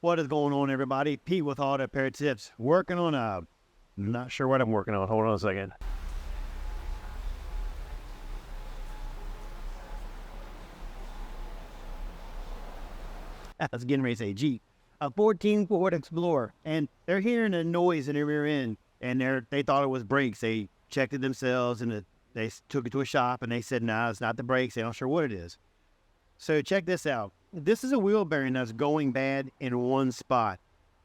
What is going on, everybody? Pete with Auto Repair Tips. Working on not sure what I'm working on. Hold on a second. I was getting ready to say Jeep. A 14 Ford Explorer. And they're hearing a noise in their rear end. And they thought it was brakes. They checked it themselves and they took it to a shop and they said, no, it's not the brakes. They're not sure what it is. So check this out. This is a wheel bearing that's going bad in one spot.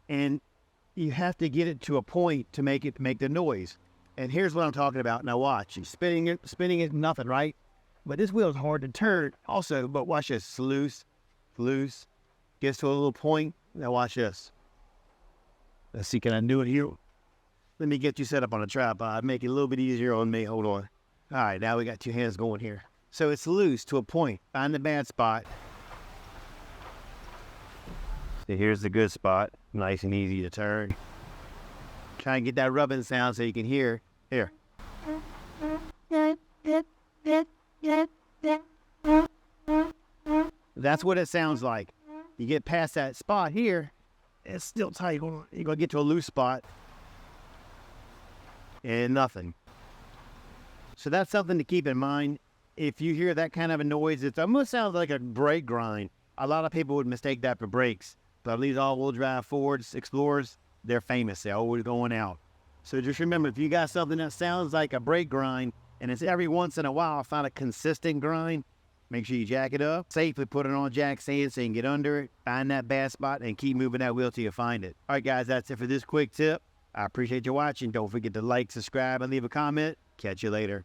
And you have to get it to a point to make it make the noise. And here's what I'm talking about. Now watch. You're spinning it, nothing, right? But this wheel is hard to turn also. But watch this. It's loose, loose. Gets to a little point. Now watch this. Let's see, can I do it here? Let me get you set up on a tripod. Make it a little bit easier on me. Hold on. All right, now we got two hands going here. So it's loose to a point. Find the bad spot. So here's the good spot. Nice and easy to turn. Try and get that rubbing sound so you can hear. Here. That's what it sounds like. You get past that spot here, it's still tight. Hold on. You're going to get to a loose spot. And nothing. So that's something to keep in mind. If you hear that kind of a noise, it almost sounds like a brake grind. A lot of people would mistake that for brakes. But these all-wheel drive Fords, Explorers, they're famous. They're always going out. So just remember, if you got something that sounds like a brake grind, and it's every once in a while, find a consistent grind, make sure you jack it up. Safely put it on jack stand so you can get under it, find that bad spot, and keep moving that wheel till you find it. All right, guys, that's it for this quick tip. I appreciate you watching. Don't forget to like, subscribe, and leave a comment. Catch you later.